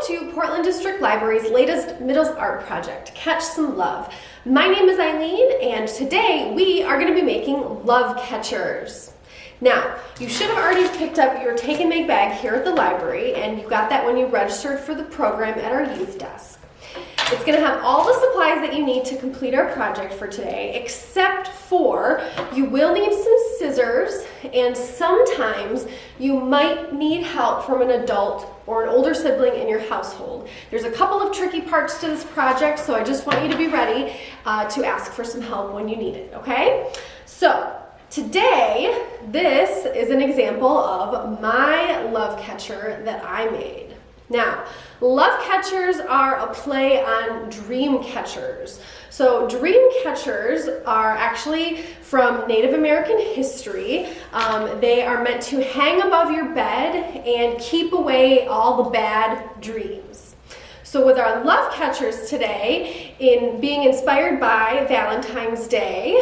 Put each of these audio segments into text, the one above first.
to Portland District Library's latest Middle Art project, Catch Some Love. My name is Eileen, and today we are going to be making love catchers. Now, you should have already picked up your Take and Make bag here at the library, and you got that when you registered for the program at our youth desk. It's going to have all the supplies that you need to complete our project for today, except for you will need some scissors, and sometimes you might need help from an adult or an older sibling in your household. There's a couple of tricky parts to this project, so I just want you to be ready to ask for some help when you need it, okay? So today, this is an example of my love catcher that I made. Now, love catchers are a play on dream catchers. So dream catchers are actually from Native American history. They are meant to hang above your bed and keep away all the bad dreams. So with our love catchers today, in being inspired by Valentine's Day,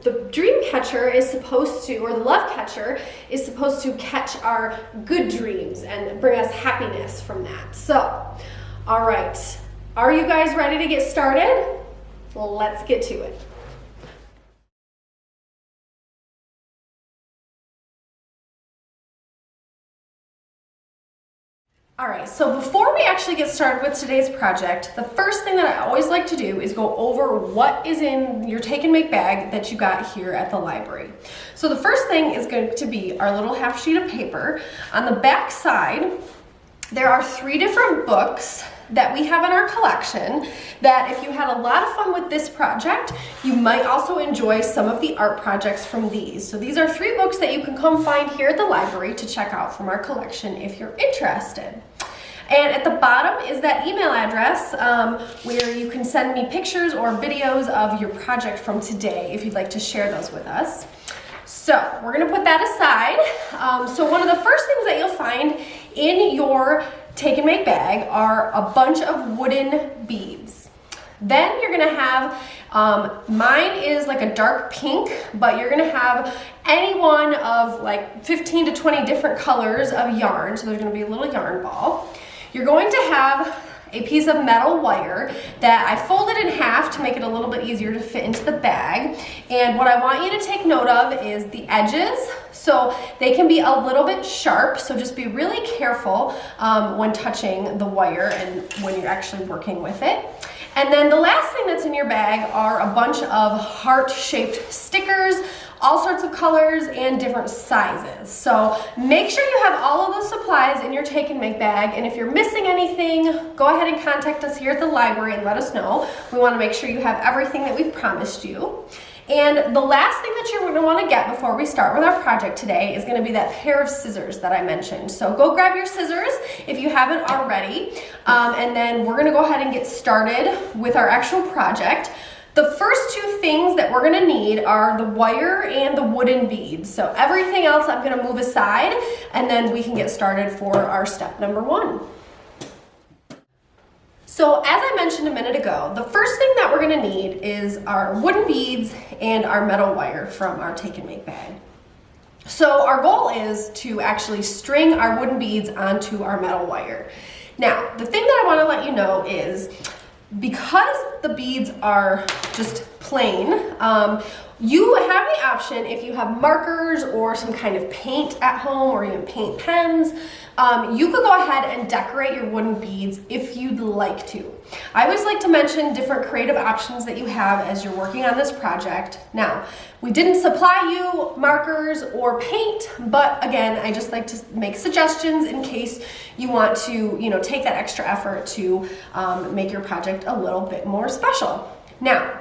the dream catcher is supposed to, or the love catcher is supposed to catch our good dreams and bring us happiness from that. So, all right, are you guys ready to get started? Well, let's get to it. Alright, so before we actually get started with today's project, the first thing that I always like to do is go over what is in your Take and Make bag that you got here at the library. So the first thing is going to be our little half sheet of paper. On the back side, there are 3 different books that we have in our collection that if you had a lot of fun with this project, you might also enjoy some of the art projects from these. So these are 3 books that you can come find here at the library to check out from our collection if you're interested. And at the bottom is that email address where you can send me pictures or videos of your project from today if you'd like to share those with us. So we're going to put that aside. So one of the first things that you'll find in your Take and Make bag are a bunch of wooden beads. Then you're going to have, mine is like a dark pink, but you're going to have any one of like 15 to 20 different colors of yarn. So there's going to be a little yarn ball. You're going to have a piece of metal wire that I folded in half to make it a little bit easier to fit into the bag. And what I want you to take note of is the edges. So they can be a little bit sharp, so just be really careful when touching the wire and when you're actually working with it. And then the last thing that's in your bag are a bunch of heart-shaped stickers, all sorts of colors and different sizes. So make sure you have all of those supplies in your Take and Make bag, and if you're missing anything, go ahead and contact us here at the library and let us know. We want to make sure you have everything that we've promised you. And the last thing that you're going to want to get before we start with our project today is going to be that pair of scissors that I mentioned. So go grab your scissors if you haven't already, and then we're going to go ahead and get started with our actual project. The first 2 things that we're going to need are the wire and the wooden beads. So everything else I'm going to move aside, and then we can get started for our step number 1. So as I mentioned a minute ago, the first thing that we're going to need is our wooden beads and our metal wire from our Take and Make bag. So our goal is to actually string our wooden beads onto our metal wire. Now, the thing that I want to let you know is because the beads are just plain, you have the option, if you have markers or some kind of paint at home or even paint pens, you could go ahead and decorate your wooden beads if you'd like to. I always like to mention different creative options that you have as you're working on this project. Now, we didn't supply you markers or paint, but again, I just like to make suggestions in case you want to, take that extra effort to make your project a little bit more special. Now,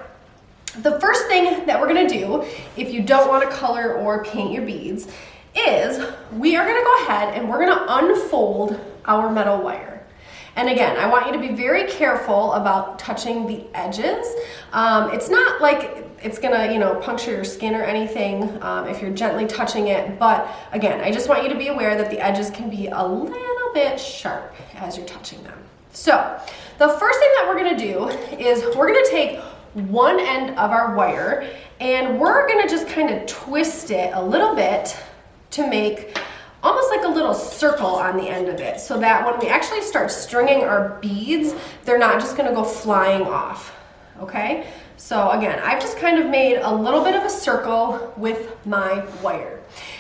the first thing that we're going to do, if you don't want to color or paint your beads, is we are going to go ahead and we're going to unfold our metal wire. And again, I want you to be very careful about touching the edges. It's not like it's going to, puncture your skin or anything if you're gently touching it. But again, I just want you to be aware that the edges can be a little bit sharp as you're touching them. So the first thing that we're going to do is we're going to take one end of our wire and we're going to just kind of twist it a little bit to make almost like a little little circle on the end of it so that when we actually start stringing our beads, they're not just gonna go flying off, okay? So again, I've just kind of made a little bit of a circle with my wire.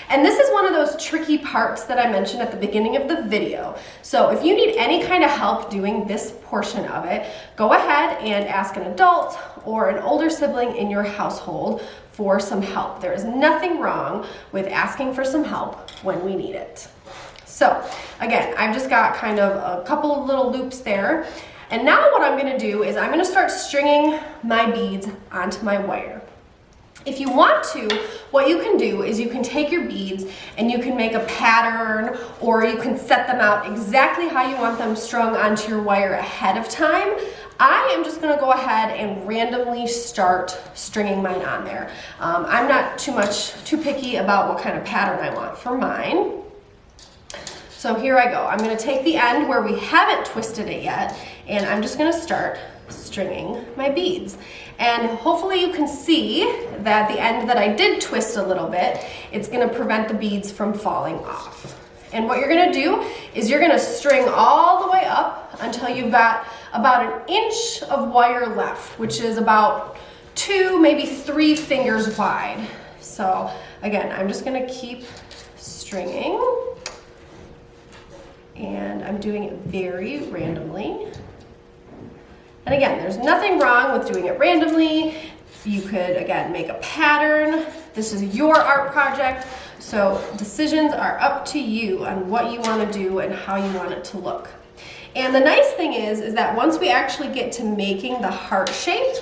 And this is one of those tricky parts that I mentioned at the beginning of the video. So if you need any kind of help doing this portion of it, go ahead and ask an adult or an older sibling in your household for some help. There is nothing wrong with asking for some help when we need it. So again, I've just got kind of a couple of little loops there. And now what I'm gonna do is I'm gonna start stringing my beads onto my wire. If you want to, what you can do is you can take your beads and you can make a pattern, or you can set them out exactly how you want them strung onto your wire ahead of time. I am just gonna go ahead and randomly start stringing mine on there. I'm not too picky about what kind of pattern I want for mine. So here I go. I'm gonna take the end where we haven't twisted it yet, and I'm just gonna start stringing my beads. And hopefully you can see that the end that I did twist a little bit, it's gonna prevent the beads from falling off. And what you're gonna do is you're gonna string all the way up until you've got about an inch of wire left, which is about 2, maybe 3 fingers wide. So again, I'm just gonna keep stringing, and I'm doing it very randomly. And again, there's nothing wrong with doing it randomly. You could, again, make a pattern. This is your art project, so decisions are up to you on what you want to do and how you want it to look. And the nice thing is that once we actually get to making the heart shape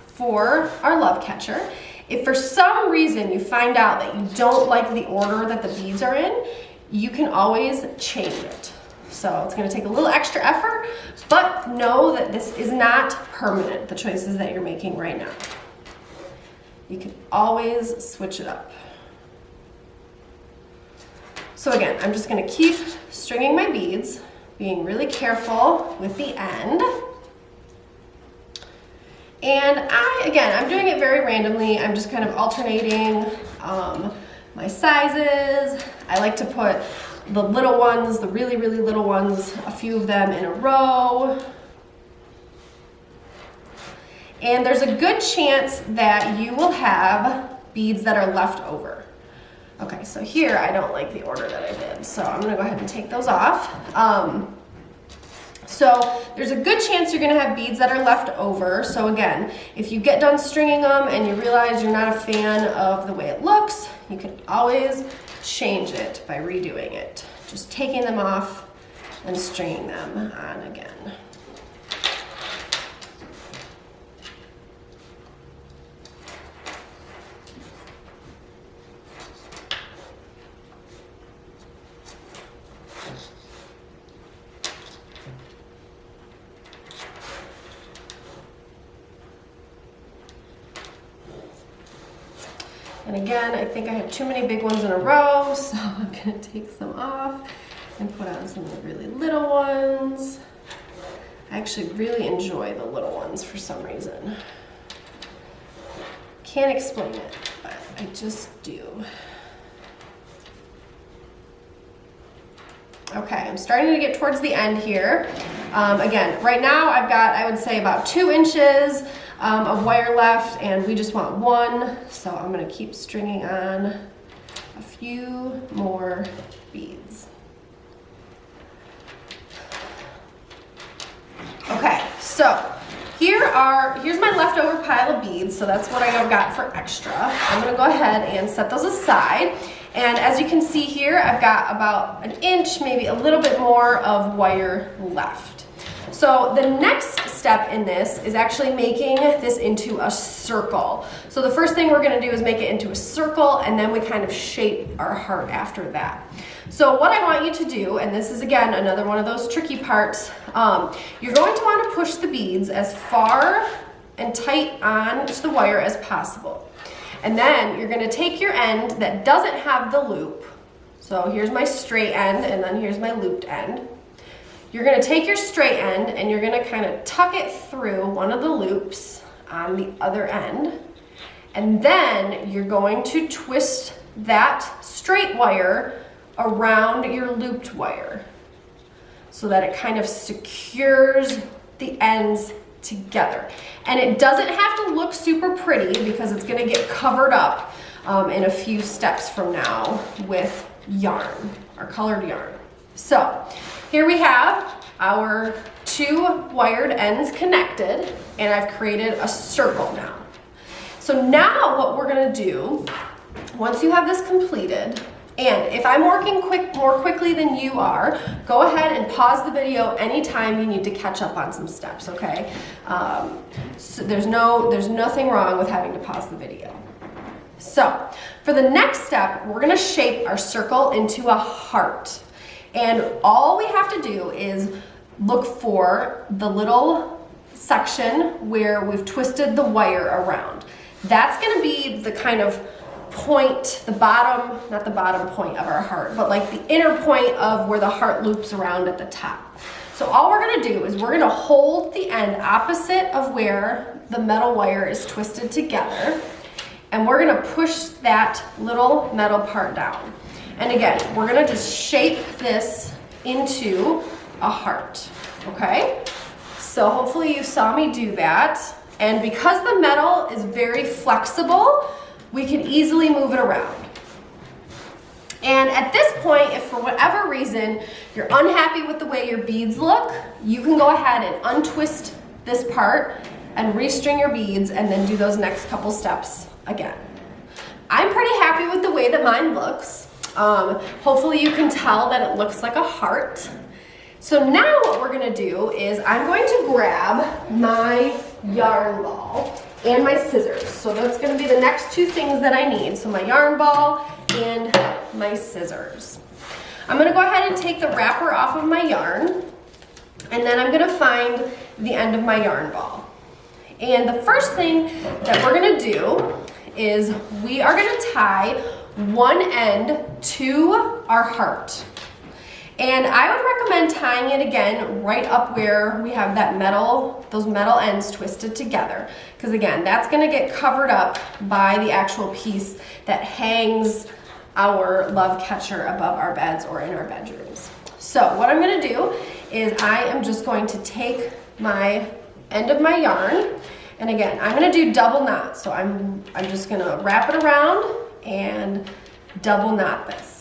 for our love catcher, if for some reason you find out that you don't like the order that the beads are in, you can always change it. So it's going to take a little extra effort, but know that this is not permanent, the choices that you're making right now. You can always switch it up. So again, I'm just going to keep stringing my beads, being really careful with the end. And I'm doing it very randomly. I'm just kind of alternating my sizes. I like to put the little ones, the really, really little ones, a few of them in a row. And there's a good chance that you will have beads that are left over. Okay, so here I don't like the order that I did, so I'm gonna go ahead and take those off. So there's a good chance you're gonna have beads that are left over. So again, if you get done stringing them and you realize you're not a fan of the way it looks, you can always change it by redoing it. Just taking them off and stringing them on again. And again, I think I have too many big ones in a row, so I'm gonna take some off and put on some of the really little ones. I actually really enjoy the little ones for some reason. Can't explain it, but I just do. Okay, I'm starting to get towards the end here. Again, right now I've got, I would say, about 2 inches of wire left, and we just want 1, so I'm going to keep stringing on a few more beads. Okay, so here's my leftover pile of beads, so that's what I've got for extra. I'm going to go ahead and set those aside. And as you can see here, I've got about an inch, maybe a little bit more of wire left. So the next step in this is actually making this into a circle. So the first thing we're gonna do is make it into a circle, and then we kind of shape our heart after that. So what I want you to do, and this is again another one of those tricky parts, you're going to want to push the beads as far and tight onto the wire as possible. And then you're gonna take your end that doesn't have the loop. So here's my straight end, and then here's my looped end. You're gonna take your straight end and you're gonna kind of tuck it through one of the loops on the other end. And then you're going to twist that straight wire around your looped wire so that it kind of secures the ends together. And it doesn't have to look super pretty because it's going to get covered up in a few steps from now with yarn, our colored yarn. So here we have our 2 wired ends connected, and I've created a circle now. So now what we're going to do, once you have this completed, and if I'm working more quickly than you are, go ahead and pause the video anytime you need to catch up on some steps, okay? So there's nothing wrong with having to pause the video. So for the next step, we're gonna shape our circle into a heart. And all we have to do is look for the little section where we've twisted the wire around. That's gonna be the kind of point, the bottom, not the bottom point of our heart, but like the inner point of where the heart loops around at the top. So all we're gonna do is we're gonna hold the end opposite of where the metal wire is twisted together, and we're gonna push that little metal part down. And again, we're gonna just shape this into a heart, okay? So hopefully you saw me do that. And because the metal is very flexible, we can easily move it around. And at this point, if for whatever reason you're unhappy with the way your beads look, you can go ahead and untwist this part and restring your beads and then do those next couple steps again. I'm pretty happy with the way that mine looks. Hopefully you can tell that it looks like a heart. So now what we're gonna do is I'm going to grab my yarn ball and my scissors. So that's gonna be the next 2 things that I need. So my yarn ball and my scissors. I'm gonna go ahead and take the wrapper off of my yarn, and then I'm gonna find the end of my yarn ball. And the first thing that we're gonna do is we are gonna tie one end to our heart. And I would recommend tying it again right up where we have that those metal ends twisted together. Because again, that's gonna get covered up by the actual piece that hangs our love catcher above our beds or in our bedrooms. So what I'm gonna do is I am just going to take my end of my yarn, and again, I'm gonna do double knots. So I'm just gonna wrap it around and double knot this.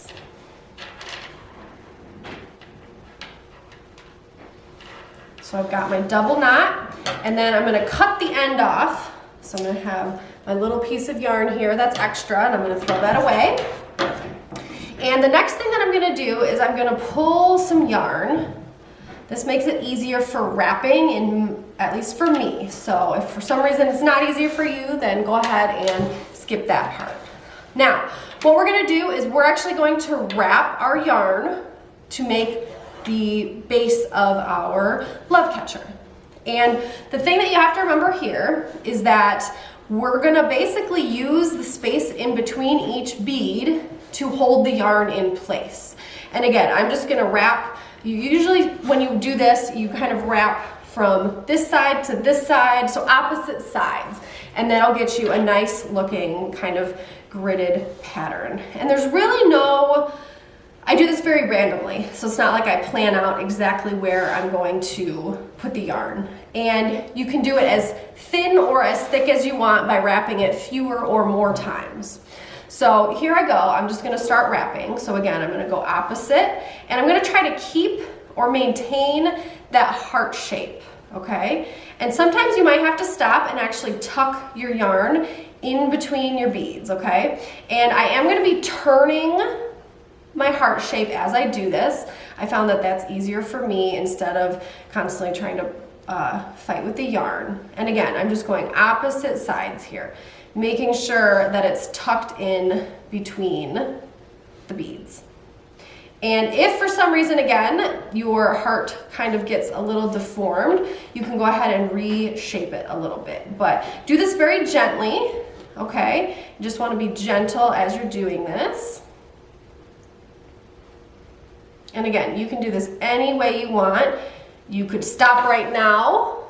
So I've got my double knot, and then I'm gonna cut the end off. So I'm gonna have my little piece of yarn here that's extra, and I'm gonna throw that away. And the next thing that I'm gonna do is I'm gonna pull some yarn. This makes it easier for wrapping, at least for me. So if for some reason it's not easier for you, then go ahead and skip that part. Now, what we're gonna do is we're actually going to wrap our yarn to make the base of our love catcher. And the thing that you have to remember here is that we're gonna basically use the space in between each bead to hold the yarn in place. And again, I'm just gonna wrap. Usually when you do this, you kind of wrap from this side to this side, so opposite sides. And that'll get you a nice looking kind of gridded pattern. And there's really I do this very randomly, so it's not like I plan out exactly where I'm going to put the yarn. And you can do it as thin or as thick as you want by wrapping it fewer or more times. So here I go, I'm just gonna start wrapping. So again, I'm gonna go opposite, and I'm gonna try to keep or maintain that heart shape, okay? And sometimes you might have to stop and actually tuck your yarn in between your beads, okay? And I am gonna be turning my heart shape as I do this. I found that that's easier for me instead of constantly trying to fight with the yarn. And again, I'm just going opposite sides here, making sure that it's tucked in between the beads. And if for some reason, again, your heart kind of gets a little deformed, you can go ahead and reshape it a little bit. But do this very gently, okay? You just want to be gentle as you're doing this. And again, you can do this any way you want. You could stop right now.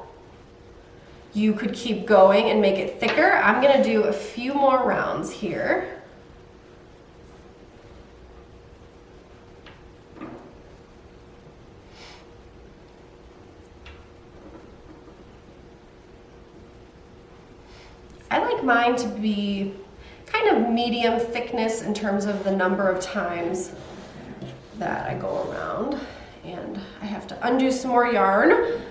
You could keep going and make it thicker. I'm gonna do a few more rounds here. mine to be kind of medium thickness in terms of the number of times that I go around. And I have to undo some more yarn.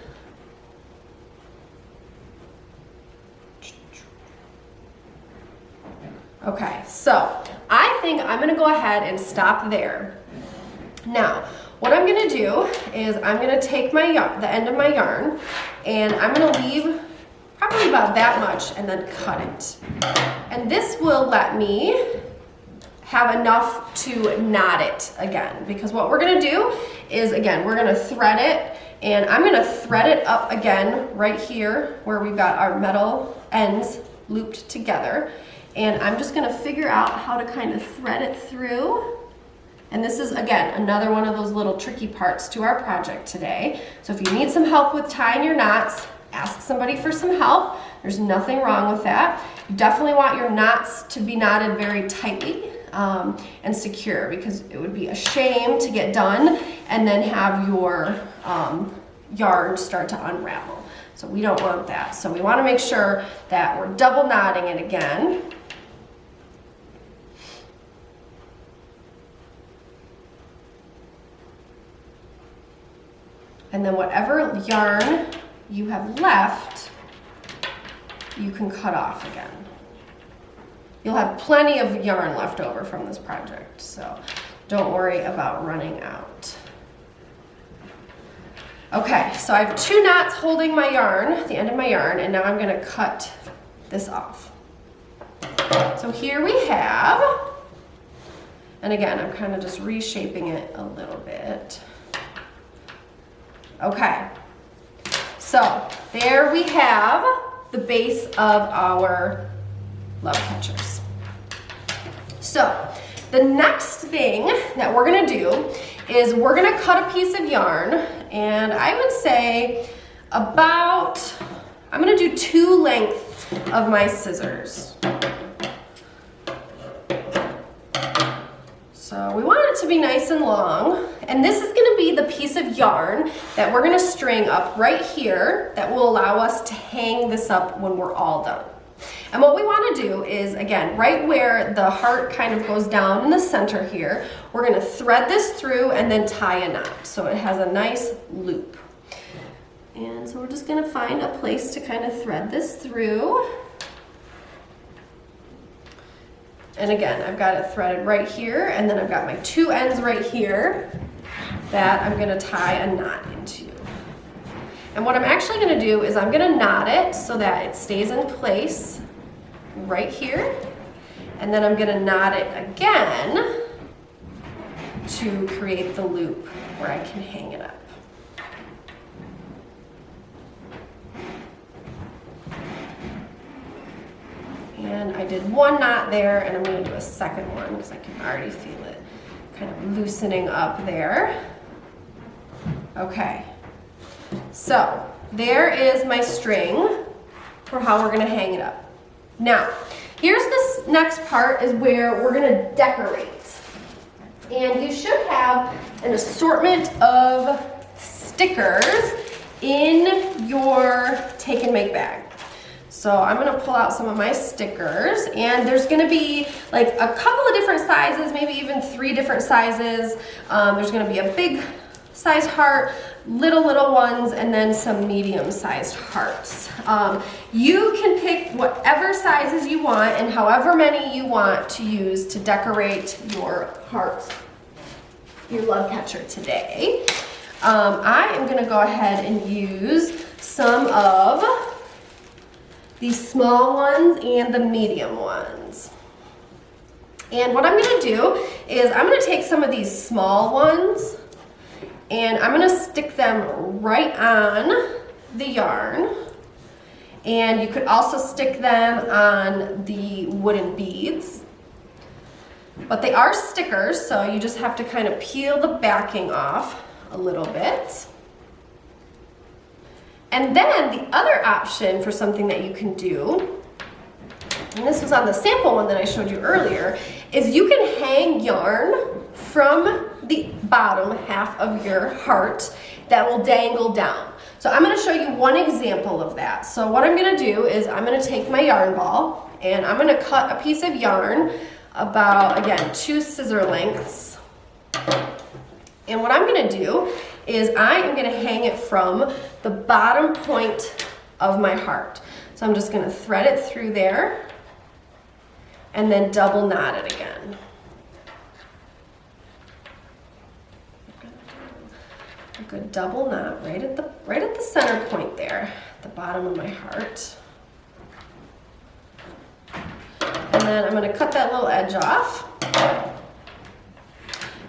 Okay, so I think I'm gonna go ahead and stop there. Now, what I'm gonna do is I'm gonna take my yarn, the end of my yarn, and I'm gonna leave probably about that much and then cut it. And this will let me have enough to knot it again, because what we're gonna do is, again, we're gonna thread it, and I'm gonna thread it up again right here where we've got our metal ends looped together. And I'm just gonna figure out how to kind of thread it through. And this is, again, another one of those little tricky parts to our project today. So if you need some help with tying your knots, ask somebody for some help. There's nothing wrong with that. You definitely want your knots to be knotted very tightly and secure, because it would be a shame to get done and then have your yarn start to unravel. So we don't want that. So we want to make sure that we're double knotting it again. And then whatever yarn you have left, you can cut off again. You'll have plenty of yarn left over from this project, so don't worry about running out. Okay, so I have 2 knots holding my yarn, the end of my yarn, and now I'm gonna cut this off. So here we have, and again, I'm kind of just reshaping it a little bit. Okay, so there we have the base of our love catchers. So the next thing that we're gonna do is we're gonna cut a piece of yarn, and I would say about, I'm gonna do 2 lengths of my scissors. So we want it to be nice and long, and this is gonna be the piece of yarn that we're gonna string up right here that will allow us to hang this up when we're all done. And what we wanna do is, again, right where the heart kind of goes down in the center here, we're gonna thread this through and then tie a knot so it has a nice loop. And so we're just gonna find a place to kind of thread this through. And again, I've got it threaded right here, and then I've got my 2 ends right here that I'm gonna tie a knot into. And what I'm actually gonna do is I'm gonna knot it so that it stays in place right here. And then I'm gonna knot it again to create the loop where I can hang it up. And I did 1 knot there, and I'm going to do a second one because I can already feel it kind of loosening up there. Okay, so there is my string for how we're going to hang it up. Now, here's this next part is where we're going to decorate. And you should have an assortment of stickers in your take and make bag. So I'm gonna pull out some of my stickers, and there's gonna be like a couple of different sizes, maybe even 3 different sizes. There's gonna be a big sized heart, little ones, and then some medium sized hearts. You can pick whatever sizes you want and however many you want to use to decorate your heart, your love catcher today. I am gonna go ahead and use some of these small ones and the medium ones. And what I'm gonna do is I'm gonna take some of these small ones and I'm gonna stick them right on the yarn. And you could also stick them on the wooden beads. But they are stickers, so you just have to kind of peel the backing off a little bit. And then the other option for something that you can do, and this was on the sample one that I showed you earlier, is you can hang yarn from the bottom half of your heart that will dangle down. So I'm going to show you one example of that. So what I'm going to do is I'm going to take my yarn ball and I'm gonna cut a piece of yarn about, again, 2 scissor lengths. And what I'm gonna do is I am gonna hang it from the bottom point of my heart. So I'm just gonna thread it through there and then double knot it again. A good double knot right at the center point there, at the bottom of my heart. And then I'm going to cut that little edge off.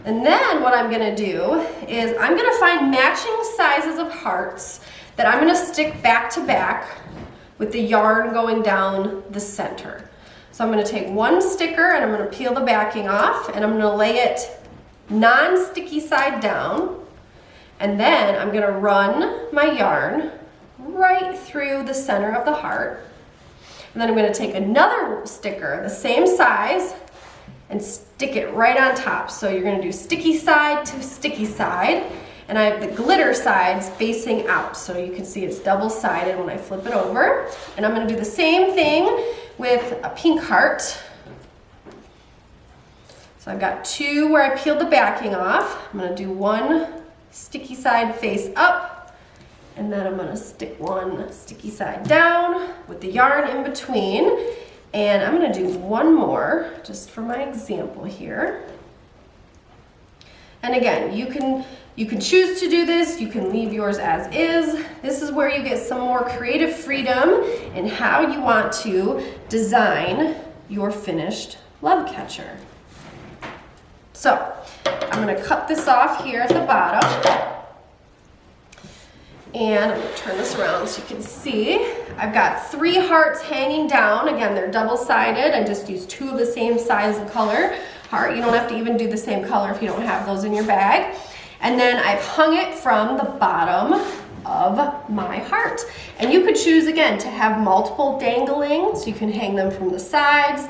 And then what I'm going to do is I'm going to find matching sizes of hearts that I'm going to stick back to back with the yarn going down the center. So I'm going to take one sticker and I'm going to peel the backing off, and I'm going to lay it non-sticky side down. And then I'm going to run my yarn right through the center of the heart. And then I'm going to take another sticker, the same size, and stick it right on top. So you're going to do sticky side to sticky side. And I have the glitter sides facing out. So you can see it's double-sided when I flip it over. And I'm going to do the same thing with a pink heart. So I've got 2 where I peeled the backing off. I'm going to do one sticky side face up, and then I'm going to stick one sticky side down with the yarn in between, and I'm going to do one more just for my example here. And again, you can choose to do this, you can leave yours as is. This is where you get some more creative freedom in how you want to design your finished love catcher. So I'm going to cut this off here at the bottom, and I'm going to turn this around so you can see. I've got 3 hearts hanging down. Again, they're double-sided. I just used 2 of the same size and color heart. You don't have to even do the same color if you don't have those in your bag. And then I've hung it from the bottom of my heart. And you could choose, again, to have multiple dangling, so you can hang them from the sides.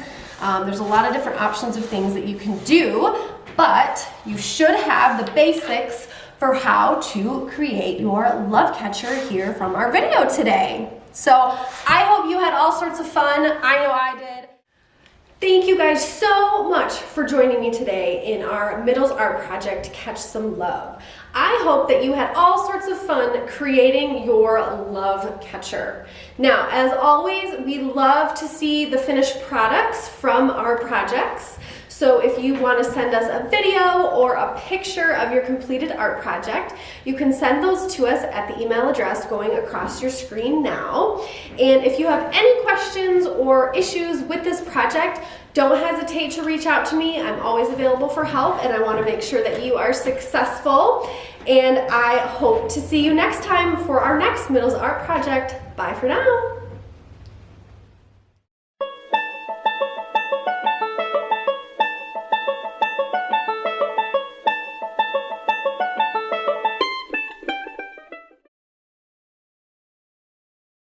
There's a lot of different options of things that you can do, but you should have the basics for how to create your love catcher here from our video today. So I hope you had all sorts of fun. I know I did. Thank you guys so much for joining me today in our Middles Art Project, Catch Some Love. I hope that you had all sorts of fun creating your love catcher. Now, as always, we love to see the finished products from our projects. So if you want to send us a video or a picture of your completed art project, you can send those to us at the email address going across your screen now. And if you have any questions or issues with this project, don't hesitate to reach out to me. I'm always available for help, and I want to make sure that you are successful. And I hope to see you next time for our next Middles Art Project. Bye for now.